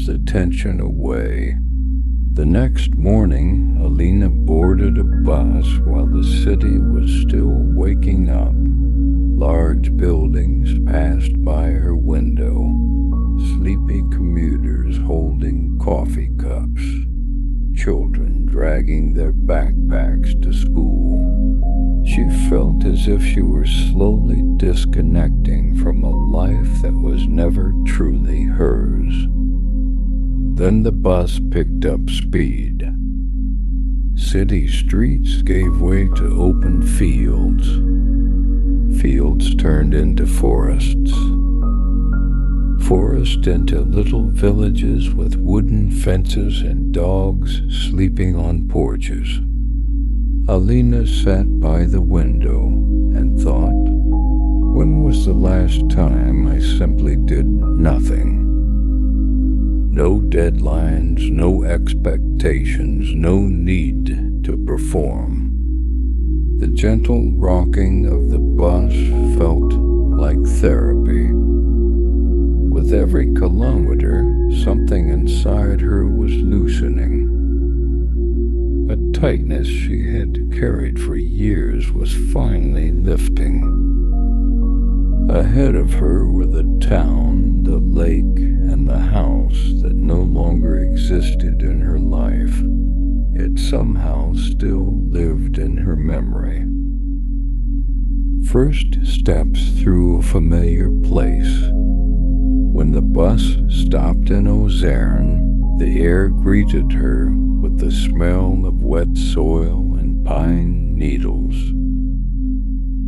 ease the tension away. The next morning, Alina boarded a bus while the city was still waking up. Large buildings passed by her window, sleepy commuters holding coffee cups, children dragging their backpacks to school. She felt as if she were slowly disconnecting from a life that was never truly hers. Then the bus picked up speed. City streets gave way to open fields. Fields turned into forests. Forests into little villages with wooden fences and dogs sleeping on porches. Alina sat by the window and thought, when was the last time I simply did nothing? No deadlines, no expectations, no need to perform. The gentle rocking of the bus felt like therapy. With every kilometer, something inside her was loosening. A tightness she had carried for years was finally lifting. Ahead of her were the town, the lake, and the house that no longer existed in her life, yet somehow still lived in her memory. First steps through a familiar place. When the bus stopped in Ozerne, the air greeted her with the smell of wet soil and pine needles.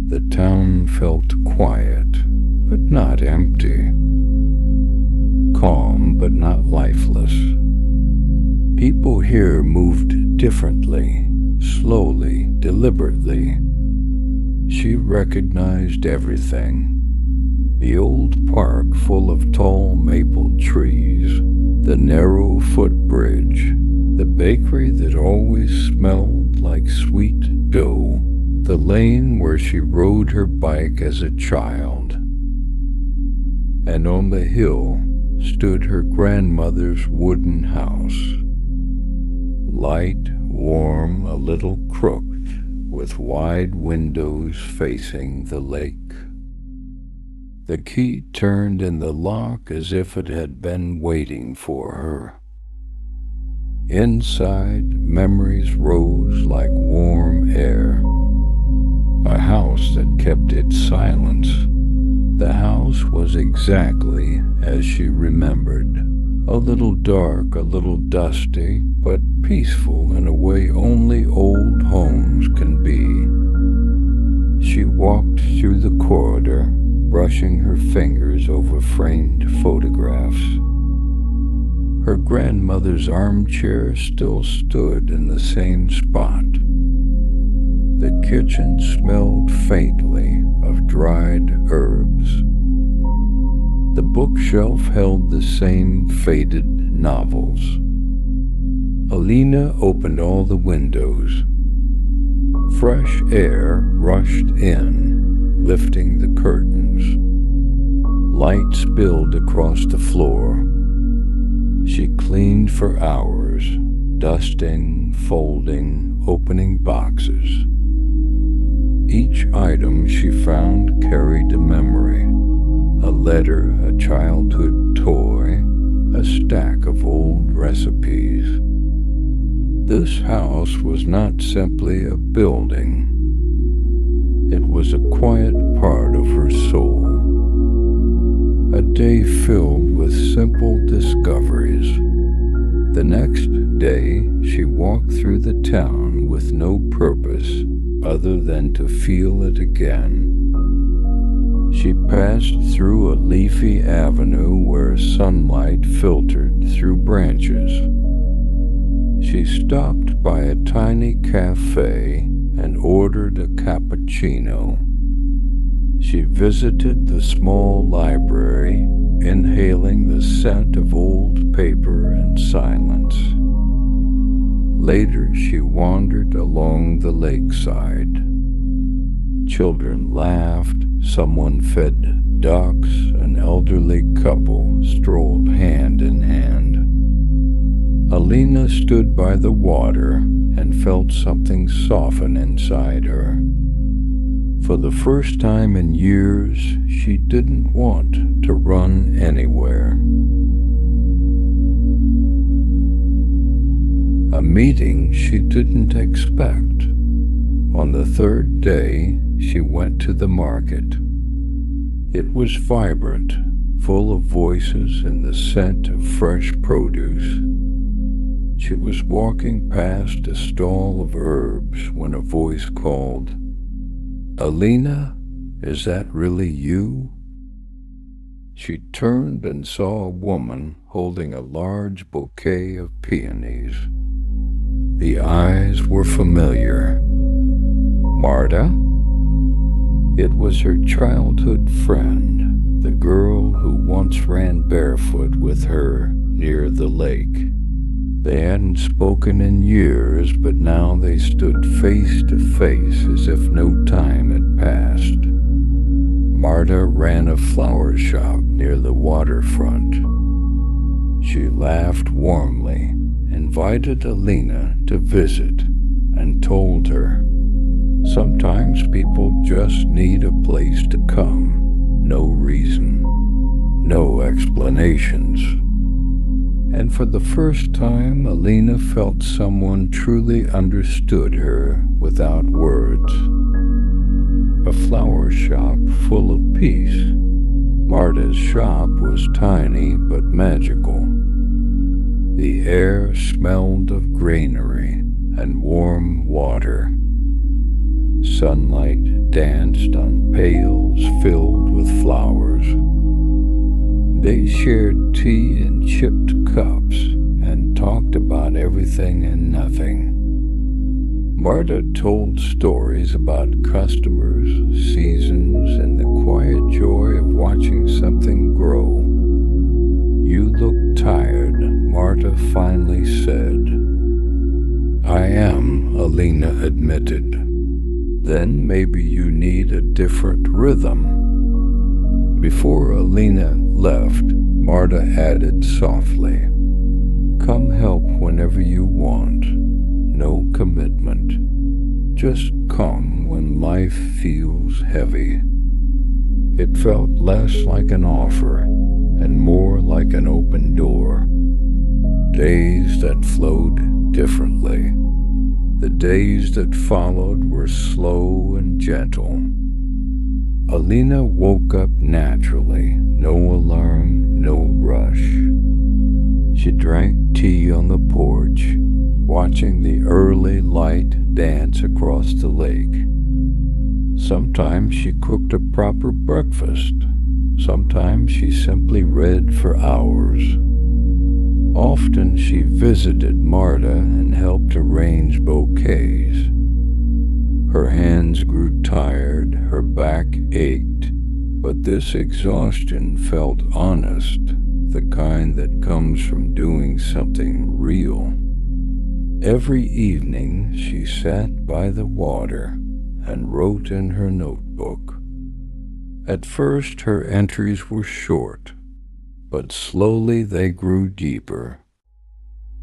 The town felt quiet, but not empty. Calm, but not lifeless. People here moved differently, slowly, deliberately. She recognized everything. The old park full of tall maple trees, the narrow footbridge, the bakery that always smelled like sweet dough, the lane where she rode her bike as a child. And on the hill stood her grandmother's wooden house. Light, warm, a little crooked, with wide windows facing the lake. The key turned in the lock as if it had been waiting for her. Inside, memories rose like warm air. A house that kept its silence. The house was exactly as she remembered. A little dark, a little dusty, but peaceful in a way only old homes can be. She walked through the corridor, brushing her fingers over framed photographs. Her grandmother's armchair still stood in the same spot. The kitchen smelled faintly of dried herbs. The bookshelf held the same faded novels. Alina opened all the windows. Fresh air rushed in, lifting the curtains. Light spilled across the floor. She cleaned for hours, dusting, folding, opening boxes. Each item she found carried a memory. A letter, a childhood toy, a stack of old recipes. This house was not simply a building. It was a quiet part of her soul. A day filled with simple discoveries. The next day, she walked through the town with no purpose other than to feel it again. She passed through a leafy avenue where sunlight filtered through branches. She stopped by a tiny cafe and ordered a cappuccino. She visited the small library, inhaling the scent of old paper and silence. Later, she wandered along the lakeside. Children laughed, someone fed ducks, an elderly couple strolled hand in hand. stood by the water and felt something soften inside her. For the first time in years, she didn't want to run anywhere. A meeting she didn't expect. On the third day, she went to the market. It was vibrant, full of voices and the scent of fresh produce. She was walking past a stall of herbs when a voice called, "Alina, is that really you?" She turned and saw a woman holding a large bouquet of peonies. The eyes were familiar. Marta? It was her childhood friend, the girl who once ran barefoot with her near the lake. They hadn't spoken in years, but now they stood face to face as if no time had passed. Marta ran a flower shop near the waterfront. She laughed warmly, invited Alina to visit, and told her, "Sometimes people just need a place to come. No reason, no explanations." And for the first time, Alina felt someone truly understood her without words. A flower shop full of peace. Marta's shop was tiny but magical. The air smelled of granary and warm water. Sunlight danced on pails filled with flowers. They shared tea in chipped cups and talked about everything and nothing. Marta told stories about customers, seasons, and the quiet joy of watching something grow. "You look tired," Marta finally said. "I am," Alina admitted. "Then maybe you need a different rhythm." Before Alina left, Marta added softly, "Come help whenever you want. No commitment. Just come when life feels heavy." It felt less like an offer and more like an open door. Days that flowed differently. The days that followed were slow and gentle. Alina woke up naturally, no alarm, no rush. She drank tea on the porch, watching the early light dance across the lake. Sometimes she cooked a proper breakfast. Sometimes she simply read for hours. Often she visited Marta and helped arrange bouquets. Her hands grew tired, her back ached, but this exhaustion felt honest, the kind that comes from doing something real. Every evening she sat by the water and wrote in her notebook. At first her entries were short, but slowly they grew deeper.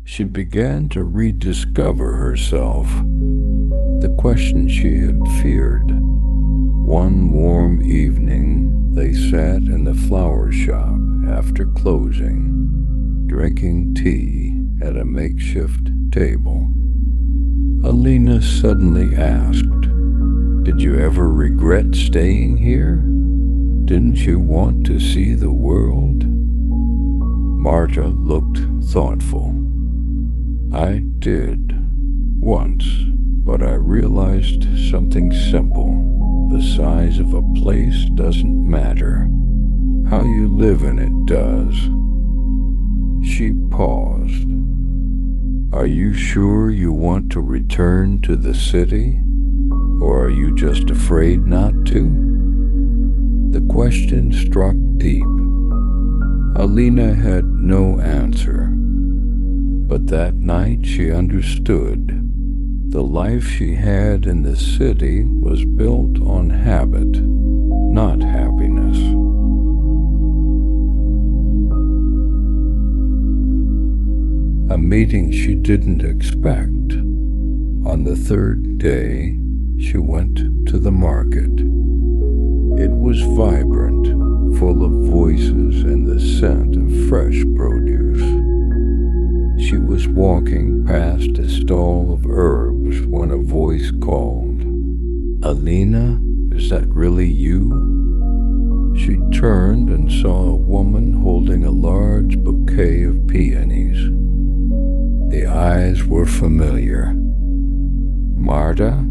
She began to rediscover herself, the question she had feared. One warm evening, they sat in the flower shop after closing, drinking tea at a makeshift table. Alina suddenly asked, "Did you ever regret staying here? Didn't you want to see the world?" Marta looked thoughtful. "I did, once, but I realized something simple. The size of a place doesn't matter. How you live in it does." She paused. "Are you sure you want to return to the city? Or are you just afraid not to?" The question struck deep. Alina had no answer. But that night she understood. The life she had in the city was built on habit, not happiness. A meeting she didn't expect. On the third day, she went to the market. It was vibrant, full of voices and the scent of fresh produce. She was walking past a stall of herbs when a voice called, "Alina, is that really you?" She turned and saw a woman holding a large bouquet of peonies. The eyes were familiar. Marta?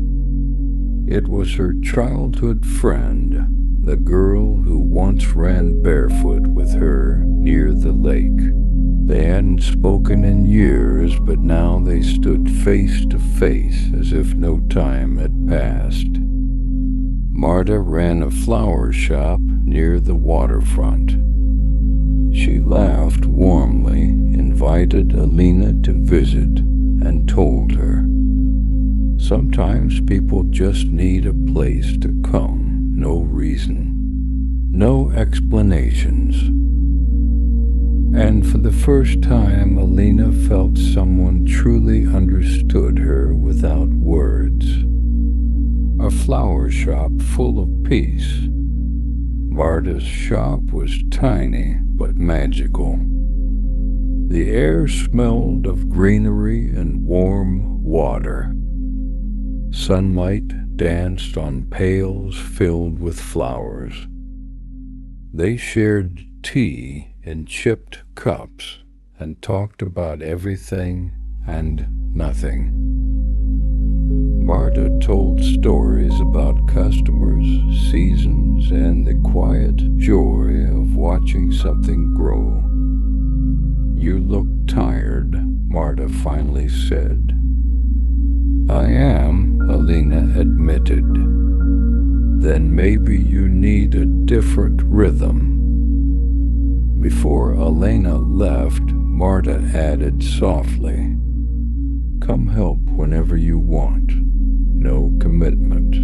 It was her childhood friend, the girl who once ran barefoot with her near the lake. They hadn't spoken in years, but now they stood face to face as if no time had passed. Marta ran a flower shop near the waterfront. She laughed warmly, invited Alina to visit, and told her, "Sometimes people just need a place to come, no reason, no explanations." And for the first time, Alina felt someone truly understood her without words. A flower shop full of peace. Marta's shop was tiny but magical. The air smelled of greenery and warm water. Sunlight danced on pails filled with flowers. They shared tea in chipped cups and talked about everything and nothing. Marta told stories about customers, seasons, and the quiet joy of watching something grow. "You look tired," Marta finally said. "I am," Alina admitted. "Then maybe you need a different rhythm." Before Alina left, Marta added softly, "Come help whenever you want. No commitment.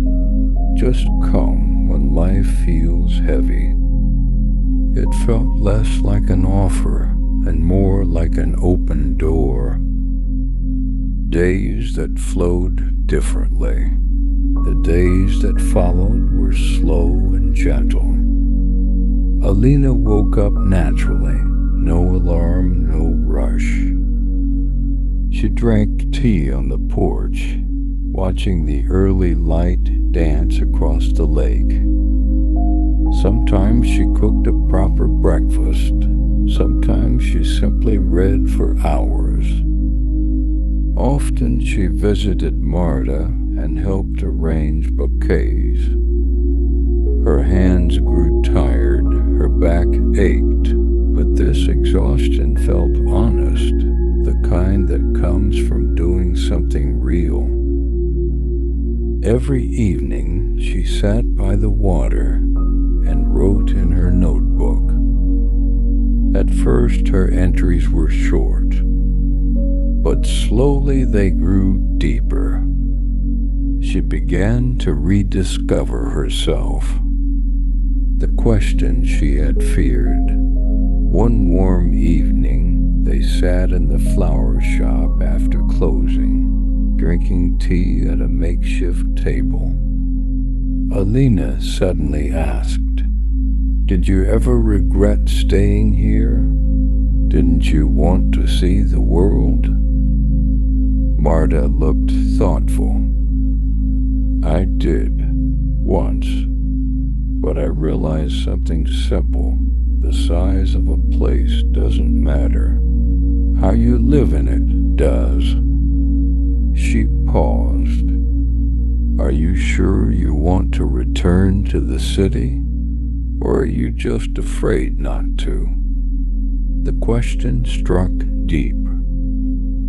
Just come when life feels heavy." It felt less like an offer and more like an open door. Days that flowed differently. The days that followed were slow and gentle. Alina woke up naturally, no alarm, no rush. She drank tea on the porch, watching the early light dance across the lake. Sometimes she cooked a proper breakfast. Sometimes she simply read for hours. Often she visited Marta and helped arrange bouquets. Her hands grew tired, her back ached, but this exhaustion felt honest, the kind that comes from doing something real. Every evening she sat by the water and wrote in her notebook. At first her entries were short, but slowly they grew deeper. She began to rediscover herself. The question she had feared. One warm evening, they sat in the flower shop after closing, drinking tea at a makeshift table. Alina suddenly asked, "Did you ever regret staying here? Didn't you want to see the world?" Marta looked thoughtful. "I did, once. But I realized something simple. The size of a place doesn't matter. How you live in it does." She paused. "Are you sure you want to return to the city? Or are you just afraid not to?" The question struck deep.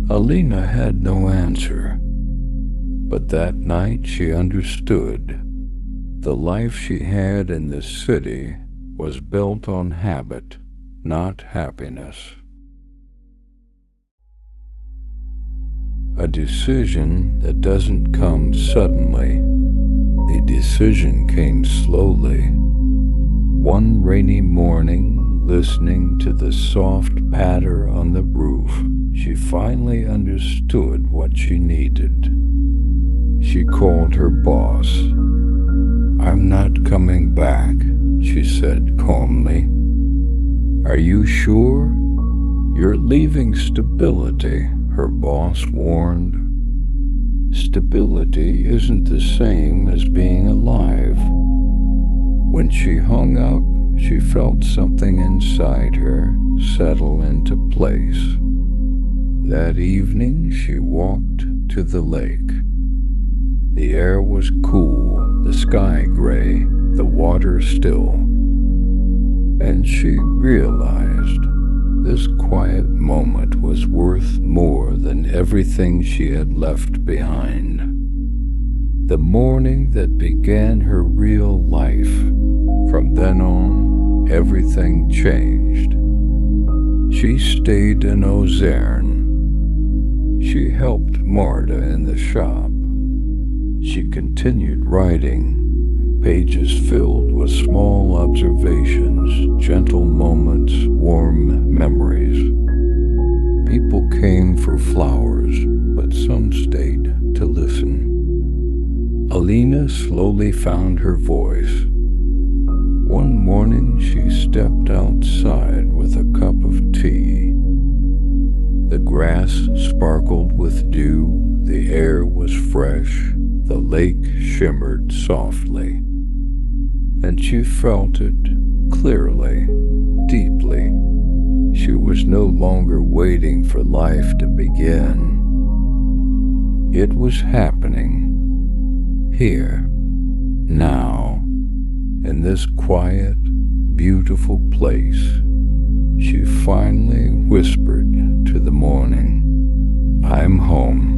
Alina had no answer. But that night she understood. The life she had in the city was built on habit, not happiness. A decision that doesn't come suddenly. The decision came slowly. One rainy morning, listening to the soft patter on the roof, she finally understood what she needed. She called her boss. "I'm not coming back," she said calmly. "Are you sure? You're leaving stability," her boss warned. "Stability isn't the same as being alive." When she hung up, she felt something inside her settle into place. That evening, she walked to the lake. The air was cool, the sky gray, the water still. And she realized this quiet moment was worth more than everything she had left behind. The morning that began her real life. From then on, everything changed. She stayed in Ozerne. She helped Marta in the shop. She continued writing, pages filled with small observations, gentle moments, warm memories. People came for flowers, but some stayed to listen. Alina slowly found her voice. One morning she stepped outside with a cup of tea. The grass sparkled with dew, the air was fresh, the lake shimmered softly. And she felt it clearly, deeply. She was no longer waiting for life to begin. It was happening. Here, now, in this quiet, beautiful place, she finally whispered to the morning, "I'm home."